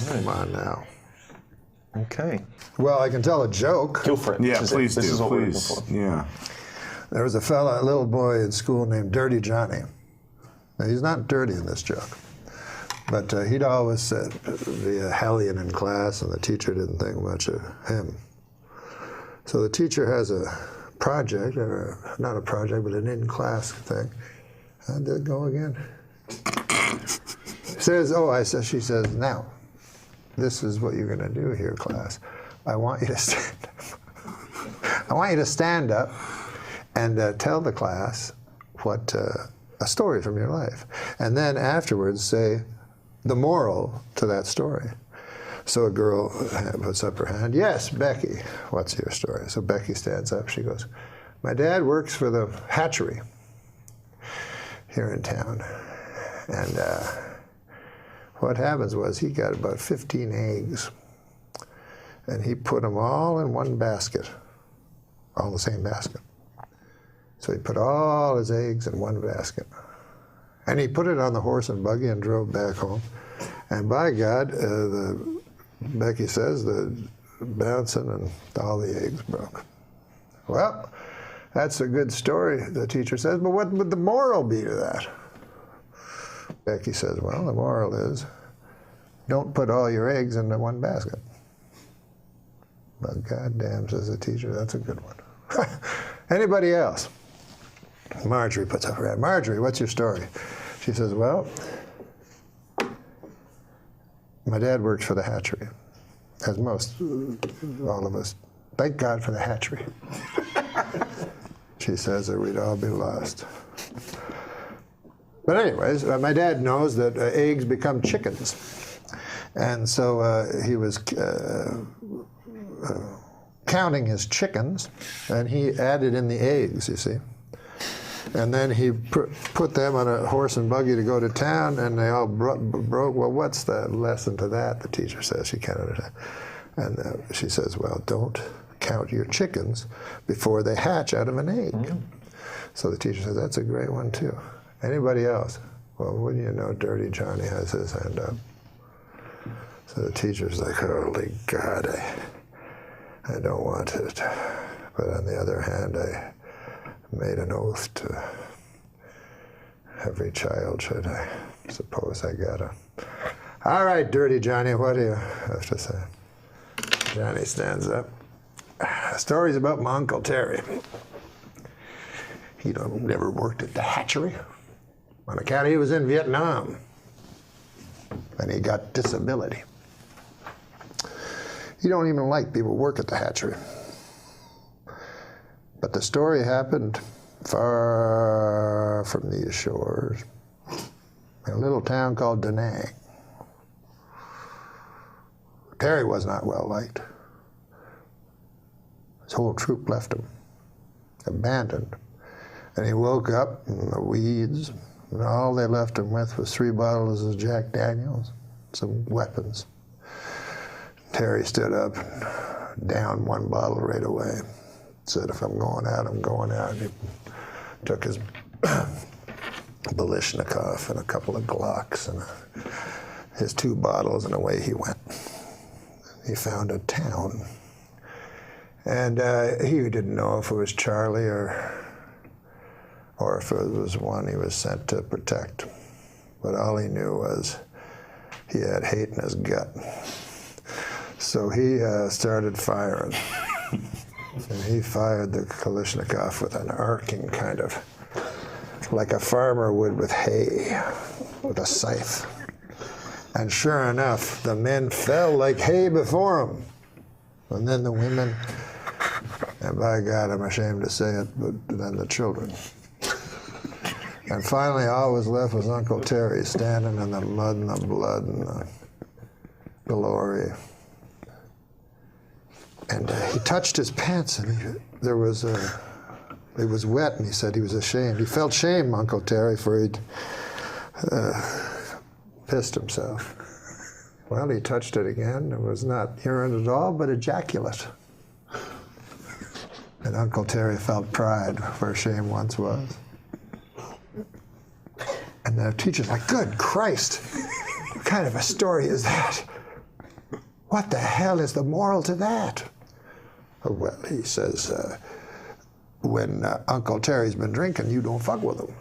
Come on now. Okay. Well, I can tell a joke. Go for it. Yeah, please do. This is what we're looking Please. for. Yeah. There was a little boy in school named Dirty Johnny. Now, he's not dirty in this joke, but he'd always be a hellion in class, and the teacher didn't think much of him. So the teacher has a project, or not a project, but an in-class thing. How'd that go again? She says, now, this is what you're going to do here, class. I want you to stand up. I want you to stand up and tell the class what a story from your life. And then afterwards say the moral to that story. So a girl puts up her hand. Yes, Becky, what's your story? So Becky stands up. She goes, my dad works for the hatchery here in town. And what happens was he got about 15 eggs, and he put them all in one basket, all in the same basket. So he put all his eggs in one basket. And he put it on the horse and buggy and drove back home. And by God, Becky says, the bouncing and all the eggs broke. Well, that's a good story, the teacher says, but what would the moral be to that? Becky says, well, the moral is, don't put all your eggs into one basket. But goddamn, says the teacher, that's a good one. Anybody else? Marjorie puts up her hand. Marjorie, what's your story? She says, well, my dad works for the hatchery, as all of us. Thank God for the hatchery. She says, or we'd all be lost. But anyways, my dad knows that eggs become chickens. And so he was counting his chickens, and he added in the eggs, you see. And then he put them on a horse and buggy to go to town, and they all broke. Well, what's the lesson to that? The teacher says she can't understand. And she says, well, don't count your chickens before they hatch out of an egg. Mm-hmm. So the teacher says, that's a great one, too. Anybody else? Well, wouldn't you know, Dirty Johnny has his hand up. So the teacher's like, holy God, I don't want it. But on the other hand, I made an oath to every child, should I suppose I gotta. All right, Dirty Johnny, what do you have to say? Johnny stands up. Stories about my Uncle Terry. He never worked at the hatchery on account he was in Vietnam, and he got disability. He don't even like people who work at the hatchery. But the story happened far from these shores, in a little town called Da Nang. Terry was not well liked. His whole troop left him, abandoned. And he woke up in the weeds, and all they left him with was 3 bottles of Jack Daniels, some weapons. Terry stood up and downed 1 bottle right away. Said, if I'm going out, I'm going out. He took his Balishnikov and a couple of Glocks and his 2 bottles, and away he went. He found a town. And he didn't know if it was Charlie or if it was one he was sent to protect. But all he knew was he had hate in his gut. So he started firing. And he fired the Kalashnikov with an arcing kind of, like a farmer would with hay, with a scythe. And sure enough, the men fell like hay before him. And then the women, and by God, I'm ashamed to say it, but then the children. And finally, all was left was Uncle Terry standing in the mud and the blood and the glory. And he touched his pants, and it was wet, and he said he was ashamed. He felt shame, Uncle Terry, for he'd pissed himself. Well, he touched it again. It was not urine at all, but ejaculate. And Uncle Terry felt pride where shame once was. And the teacher's like, good Christ, what kind of a story is that? What the hell is the moral to that? Oh, well, he says, when Uncle Terry's been drinking, you don't fuck with him.